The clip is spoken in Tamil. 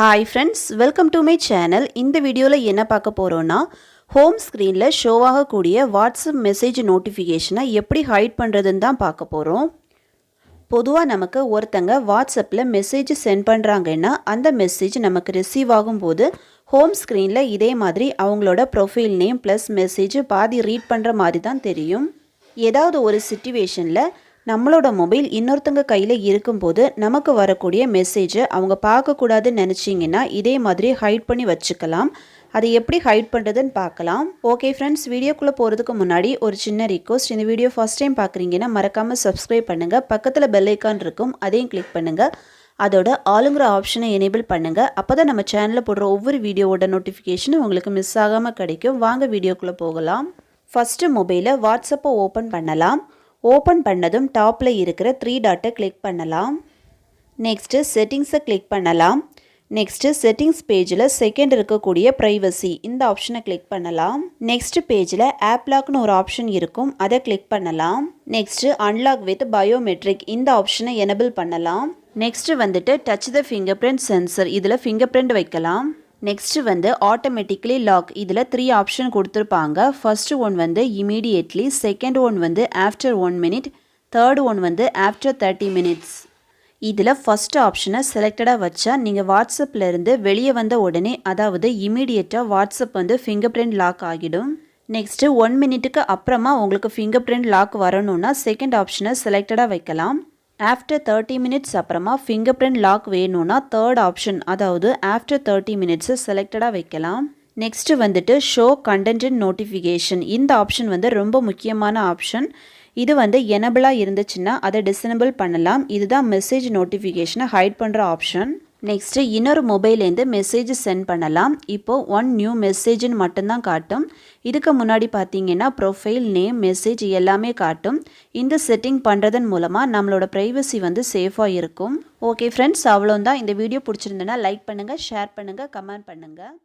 Hi friends, welcome to my channel. இந்த வீடியோல என்ன பார்க்க போறோம்னா ஹோம் ஸ்க்ரீன்ல ஷோ ஆகக்கூடிய வாட்ஸ்அப் மெசேஜ் நோட்டிஃபிகேஷனை எப்படி ஹைட் பண்றதுன்னு தான் பார்க்க போறோம். பொதுவா நமக்கு ஒருத்தங்க வாட்ஸ்அப்ல மெசேஜ் சென்ட் பண்றாங்கன்னா அந்த மெசேஜ் நமக்கு ரிசீவ் ஆகும்போது ஹோம் ஸ்க்ரீன்ல இதே மாதிரி அவங்களோட ப்ரொஃபைல் நேம் ப்ளஸ் மெசேஜ் பாதி ரீட் பண்ற மாதிரி தான் தெரியும். ஏதாவது ஒரு சிச்சுவேஷன்ல நம்மளோட மொபைல் இன்னொருத்தங்க கையில் இருக்கும்போது நமக்கு வரக்கூடிய மெசேஜை அவங்க பார்க்கக்கூடாதுன்னு நினச்சிங்கன்னா இதே மாதிரி ஹைட் பண்ணி வச்சுக்கலாம். அதை எப்படி ஹைட் பண்ணுறதுன்னு பார்க்கலாம். ஓகே ஃப்ரெண்ட்ஸ், வீடியோக்குள்ளே போகிறதுக்கு முன்னாடி ஒரு சின்ன ரிக்வஸ்ட். இந்த வீடியோ ஃபஸ்ட் டைம் பார்க்குறீங்கன்னா மறக்காமல் சப்ஸ்கிரைப் பண்ணுங்கள். பக்கத்தில் பெல் ஐக்கான் இருக்கும், அதையும் கிளிக் பண்ணுங்கள். அதோட ஆளுங்கிற ஆப்ஷனை எனேபிள் பண்ணுங்கள். அப்போ தான் நம்ம சேனலில் போடுற ஒவ்வொரு வீடியோவோட நோட்டிஃபிகேஷனும் உங்களுக்கு மிஸ் ஆகாமல் கிடைக்கும். வாங்க வீடியோக்குள்ளே போகலாம். ஃபஸ்ட்டு மொபைலை வாட்ஸ்அப்பை ஓப்பன் பண்ணலாம். ஓப்பன் பண்ணதும் டாப்பில் இருக்கிற 3 டாட்டை கிளிக் பண்ணலாம். நெக்ஸ்ட்டு செட்டிங்ஸை கிளிக் பண்ணலாம். நெக்ஸ்ட்டு செட்டிங்ஸ் பேஜில் செகண்ட் இருக்கக்கூடிய ப்ரைவசி இந்த ஆப்ஷனை கிளிக் பண்ணலாம். நெக்ஸ்ட் பேஜில் ஆப் லாக்னு ஒரு ஆப்ஷன் இருக்கும், அதை கிளிக் பண்ணலாம். நெக்ஸ்ட்டு அன்லாக் வித் பயோமெட்ரிக் இந்த ஆப்ஷனை எனேபிள் பண்ணலாம். நெக்ஸ்ட்டு வந்துட்டு touch the finger print sensor, இதில் ஃபிங்கர் பிரிண்ட் வைக்கலாம். நெக்ஸ்ட்டு வந்து ஆட்டோமேட்டிக்லி லாக், இதில் 3 ஆப்ஷன் கொடுத்துருப்பாங்க. ஃபர்ஸ்ட் ஒன் வந்து இமீடியட்லி, செகண்ட் ஒன் வந்து ஆஃப்டர் 1 minute, தேர்ட் ஒன் வந்து ஆஃப்டர் 30 minutes. இதில் ஃபஸ்ட் ஆப்ஷனை செலக்டடாக வச்சா நீங்கள் வாட்ஸ்அப்பில் இருந்து வெளியே வந்த உடனே, அதாவது இமீடியட்டாக வாட்ஸ்அப் வந்து ஃபிங்கர் பிரிண்ட் லாக் ஆகிடும். நெக்ஸ்ட்டு 1 minute அப்புறமா உங்களுக்கு ஃபிங்கர் பிரிண்ட் லாக் வரணும்னா செகண்ட் ஆப்ஷனை செலக்டடாக வைக்கலாம். ஆஃப்டர் 30 minutes அப்புறமா ஃபிங்கர் பிரிண்ட் லாக் வேணும்னா தேர்ட் ஆப்ஷன், அதாவது ஆஃப்டர் 30 minutes செலக்டடாக வைக்கலாம். நெக்ஸ்ட்டு வந்துட்டு ஷோ கண்டென்ட் அண்ட் நோட்டிஃபிகேஷன் இந்த ஆப்ஷன் வந்து ரொம்ப முக்கியமான ஆப்ஷன். இது வந்து எனபிளாக இருந்துச்சுன்னா அதை டிசேபிள் பண்ணலாம். இதுதான் மெசேஜ் நோட்டிஃபிகேஷனை ஹைட் பண்ணுற ஆப்ஷன். நெக்ஸ்ட்டு இன்னொரு மொபைல்லேருந்து மெசேஜ் சென்ட் பண்ணலாம். இப்போது 1 நியூ மெசேஜ்னு மட்டும்தான் காட்டும். இதுக்கு முன்னாடி பார்த்தீங்கன்னா ப்ரொஃபைல் நேம் மெசேஜ் எல்லாமே காட்டும். இந்த செட்டிங் பண்ணுறதன் மூலமாக நம்மளோட ப்ரைவசி வந்து சேஃபாக இருக்கும். ஓகே ஃப்ரெண்ட்ஸ், அவ்வளோதான். இந்த வீடியோ பிடிச்சிருந்தேன்னா லைக் பண்ணுங்கள், ஷேர் பண்ணுங்கள், கமெண்ட் பண்ணுங்கள்.